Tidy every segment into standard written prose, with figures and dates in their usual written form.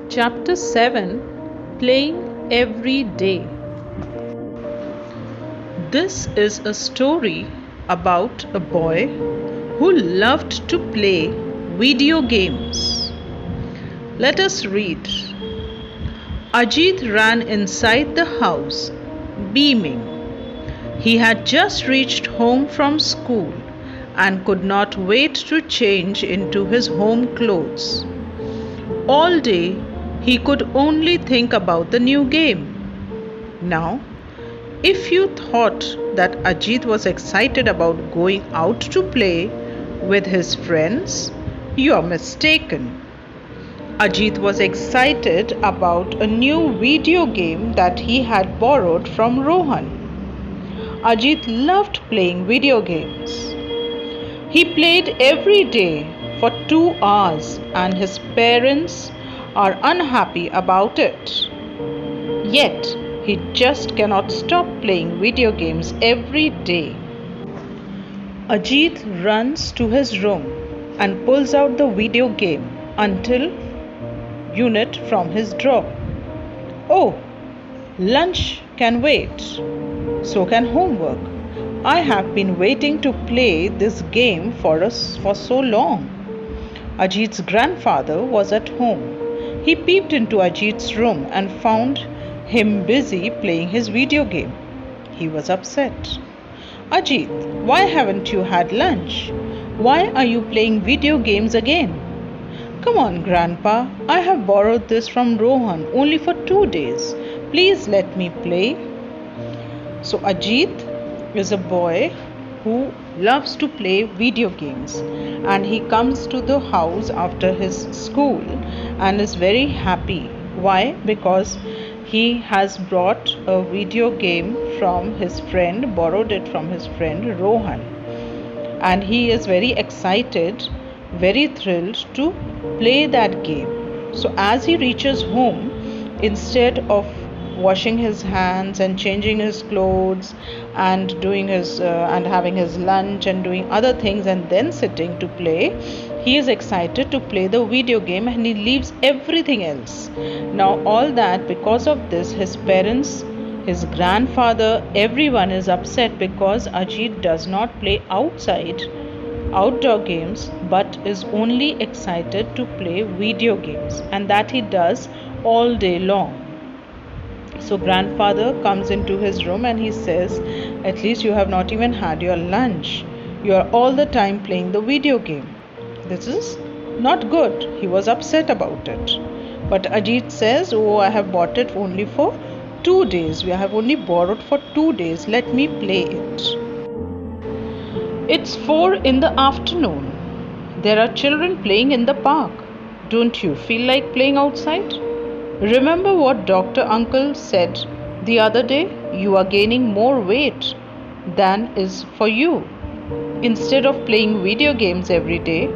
Chapter 7, Playing Every Day. This is a story about a boy who loved to play video games. Let us read. Ajit ran inside the house, beaming. He had just reached home from school and could not wait to change into his home clothes. All day, he could only think about the new game. Now, if you thought that Ajit was excited about going out to play with his friends, you are mistaken. Ajit was excited about a new video game that he had borrowed from Rohan. Ajit loved playing video games. He played every day for 2 hours and his parents are unhappy about it. Yet, he just cannot stop playing video games every day. Ajit runs to his room and pulls out the video game until unit from his drawer. Oh, lunch can wait. So can homework. I have been waiting to play this game for so long. Ajit's grandfather was at home. He peeped into Ajit's room and found him busy playing his video game. He was upset. Ajit, why haven't you had lunch? Why are you playing video games again? Come on, Grandpa. I have borrowed this from Rohan only for 2 days. Please let me play. So Ajit is a boy who loves to play video games, and he comes to the house after his school and is very happy. Why? Because he has brought a video game from his friend, borrowed it from his friend Rohan, and he is very excited, very thrilled to play that game. So as he reaches home, instead of washing his hands and changing his clothes and doing his and having his lunch and doing other things and then sitting to play, he is excited to play the video game and he leaves everything else. Now all that, because of this, his parents, his grandfather, everyone is upset because Ajit does not play outdoor games but is only excited to play video games, and that he does all day long. So grandfather comes into his room and he says, at least you have not even had your lunch. You are all the time playing the video game. This is not good. He was upset about it. But Ajit says, oh, I have bought it only for 2 days. We have only borrowed for 2 days. Let me play it. It's 4 in the afternoon. There are children playing in the park. Don't you feel like playing outside? Remember what Dr. Uncle said the other day? You are gaining more weight than is for you. Instead of playing video games every day,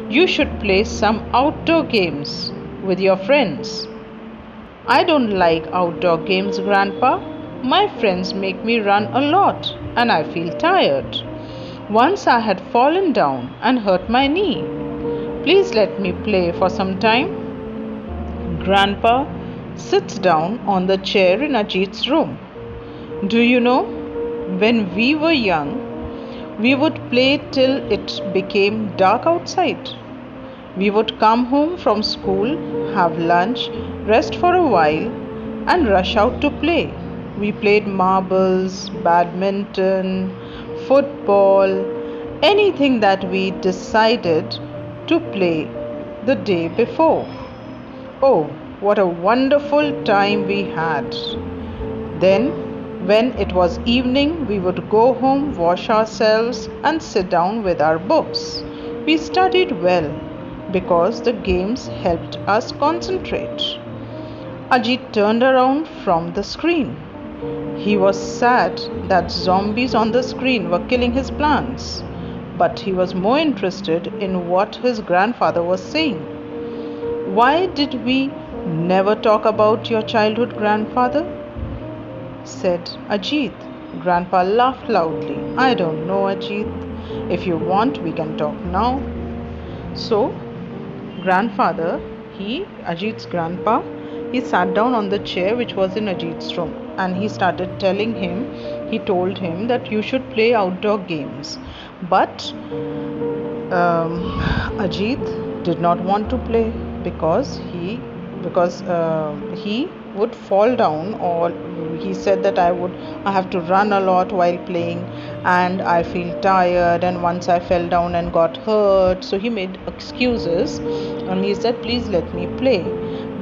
you should play some outdoor games with your friends. I don't like outdoor games, Grandpa. My friends make me run a lot and I feel tired. Once I had fallen down and hurt my knee. Please let me play for some time. Grandpa sits down on the chair in Ajit's room. Do you know, when we were young, we would play till it became dark outside. We would come home from school, have lunch, rest for a while, and rush out to play. We played marbles, badminton, football, anything that we decided to play the day before. Oh, what a wonderful time we had. Then, when it was evening, we would go home, wash ourselves, and sit down with our books. We studied well because the games helped us concentrate. Ajit turned around from the screen. He was sad that zombies on the screen were killing his plants, but he was more interested in what his grandfather was saying. Why did we never talk about your childhood, grandfather? Said Ajit. Grandpa laughed loudly. I don't know, Ajit. If you want, we can talk now. So, grandfather, Ajit's grandpa, he sat down on the chair which was in Ajit's room, and he started telling him, he told him that you should play outdoor games. But Ajit did not want to play because he would fall down, or he said that I have to run a lot while playing, and I feel tired, and once I fell down and got hurt. So he made excuses, and he said, please let me play.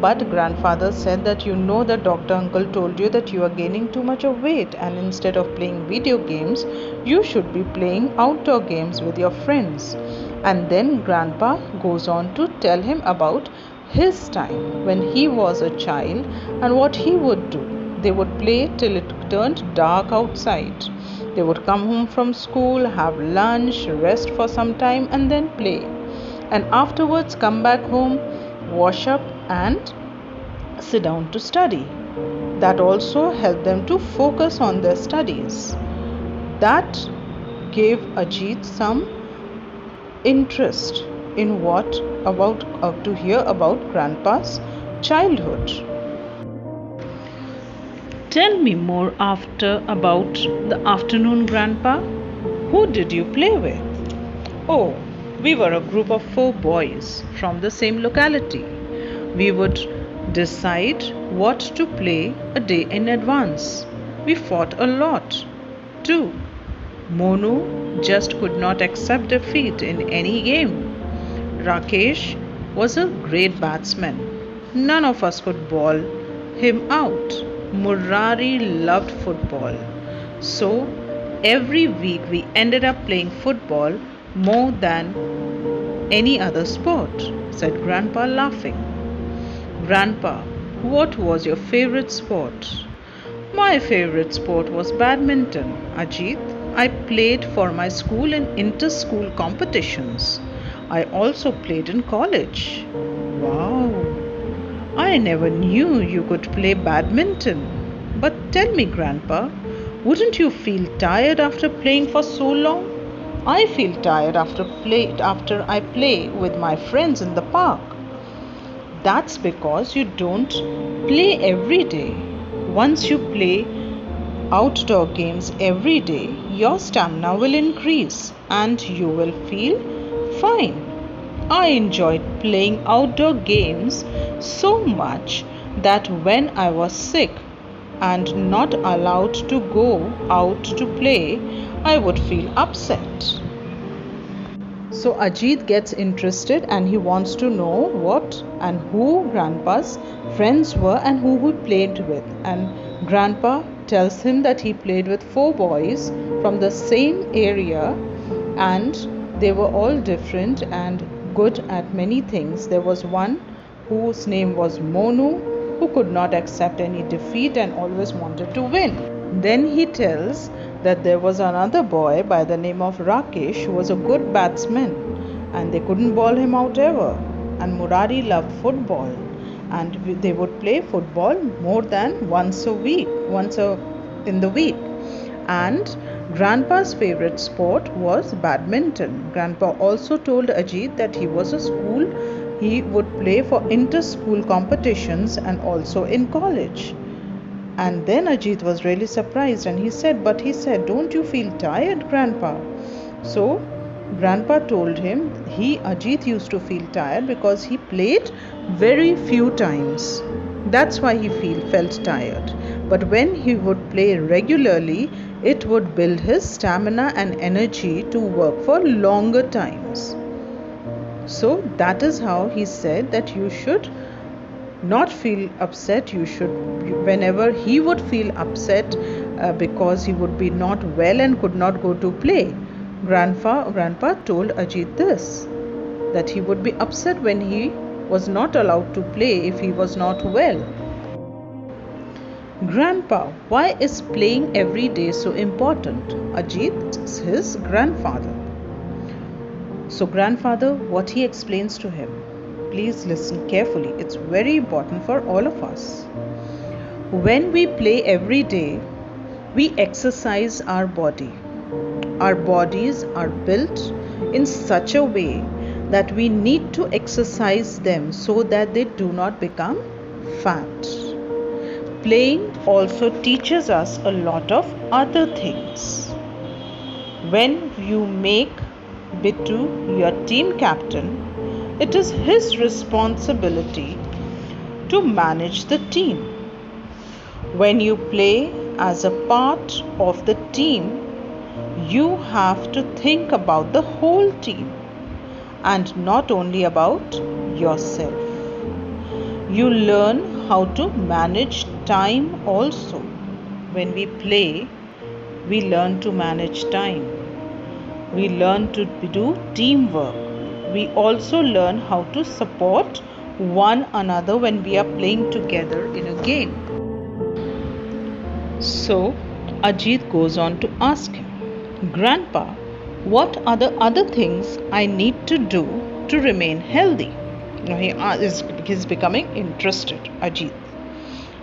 But grandfather said that the doctor uncle told you that you are gaining too much of weight, and instead of playing video games you should be playing outdoor games with your friends. And then grandpa goes on to tell him about his time when he was a child and what he would do. They would play till it turned dark outside. They would come home from school, have lunch, rest for some time, and then play. And afterwards come back home, wash up, and sit down to study. That also helped them to focus on their studies. That gave Ajit some interest in to hear about grandpa's childhood. Tell me more about the afternoon, grandpa. Who did you play with? Oh, we were a group of 4 boys from the same locality. We would decide what to play a day in advance. We fought a lot too. Monu just could not accept defeat in any game. Rakesh was a great batsman. None of us could bowl him out. Murari loved football. So every week we ended up playing football more than any other sport, said Grandpa, laughing. Grandpa, what was your favorite sport? My favorite sport was badminton, Ajit. I played for my school in inter-school competitions. I also played in college. Wow, I never knew you could play badminton. But tell me, Grandpa, wouldn't you feel tired after playing for so long? I feel tired after I play with my friends in the park. That's because you don't play every day. Once you play outdoor games every day, your stamina will increase and you will feel fine. I enjoyed playing outdoor games so much that when I was sick and not allowed to go out to play, I would feel upset. So Ajit gets interested and he wants to know what and who Grandpa's friends were and who he played with. And Grandpa tells him that he played with 4 boys from the same area, and they were all different and good at many things. There was one whose name was Monu, who could not accept any defeat and always wanted to win. Then he tells that there was another boy by the name of Rakesh who was a good batsman and they couldn't bowl him out ever. And Murari loved football and they would play football more than once in the week. And Grandpa's favorite sport was badminton. Grandpa also told Ajit that he would play for inter-school competitions and also in college. And then Ajit was really surprised and he said, don't you feel tired, Grandpa? So Grandpa told him Ajit used to feel tired because he played very few times. That's why he felt tired. But when he would play regularly, it would build his stamina and energy to work for longer times. So that is how he said that you should not feel upset. Whenever he would feel upset because he would be not well and could not go to play, Grandpa told Ajit this, that he would be upset when he was not allowed to play if he was not well. Grandpa, why is playing every day so important? Ajit is his grandfather. So grandfather, what he explains to him, please listen carefully. It's very important for all of us. When we play every day, we exercise our body. Our bodies are built in such a way that we need to exercise them so that they do not become fat. Playing also teaches us a lot of other things. When you make Bittu your team captain, it is his responsibility to manage the team. When you play as a part of the team, you have to think about the whole team and not only about yourself. You learn how to manage time also. When we play, we learn to manage time. We learn to do teamwork. We also learn how to support one another when we are playing together in a game. So Ajit goes on to ask him, Grandpa, what are the other things I need to do to remain healthy? Now he's becoming interested, Ajit,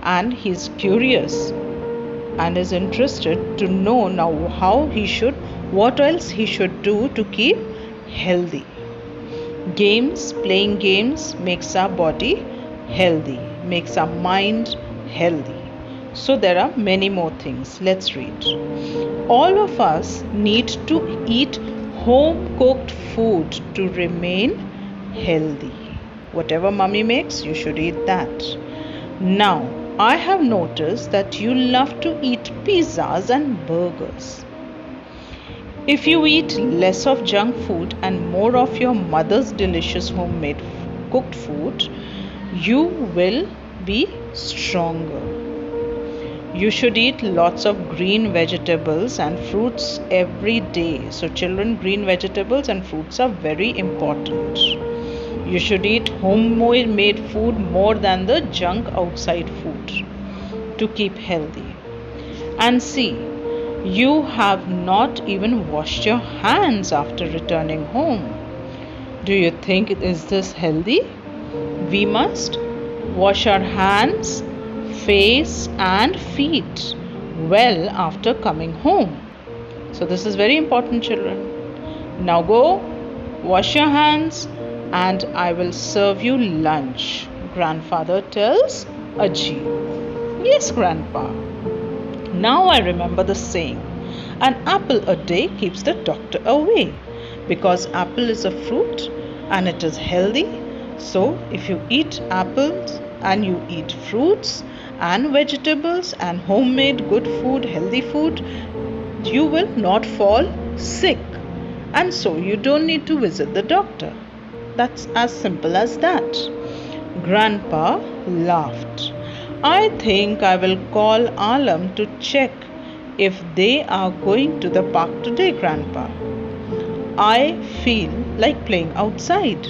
and he's curious and is interested to know now what else he should do to keep healthy. Playing games makes our body healthy, makes our mind healthy. So there are many more things. Let's read. All of us need to eat home cooked food to remain healthy. Whatever mummy makes, you should eat that. Now, I have noticed that you love to eat pizzas and burgers. If you eat less of junk food and more of your mother's delicious homemade cooked food, you will be stronger. You should eat lots of green vegetables and fruits every day. So children, green vegetables and fruits are very important. You should eat homemade food more than the junk outside food to keep healthy. And see, you have not even washed your hands after returning home. Do you think is this healthy? We must wash our hands, face and feet well after coming home. So this is very important, children. Now go wash your hands and I will serve you lunch, grandfather tells Ajit. Yes, Grandpa. Now I remember the saying, an apple a day keeps the doctor away, because apple is a fruit and it is healthy. So if you eat apples and you eat fruits and vegetables and homemade good food, healthy food, you will not fall sick, and so you don't need to visit the doctor. That's as simple as that. Grandpa laughed. I think I will call Alam to check if they are going to the park today, Grandpa. I feel like playing outside,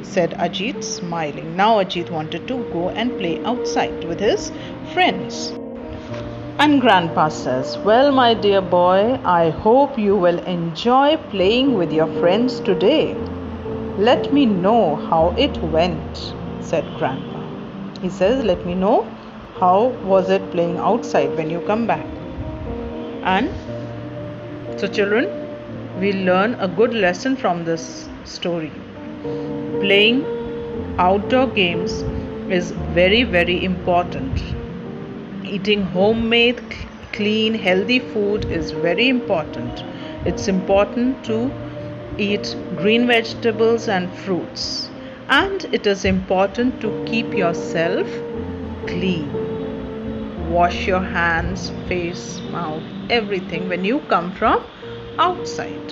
said Ajit, smiling. Now Ajit wanted to go and play outside with his friends. And Grandpa says, well, my dear boy, I hope you will enjoy playing with your friends today. Let me know how it went, said Grandpa. He says, let me know how was it playing outside when you come back. And so children, we learn a good lesson from this story. Playing outdoor games is very, very important. Eating homemade, clean, healthy food is very important. It's important to eat green vegetables and fruits. And it is important to keep yourself clean. Wash your hands, face, mouth, everything when you come from outside.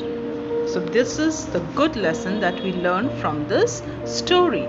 So this is the good lesson that we learn from this story.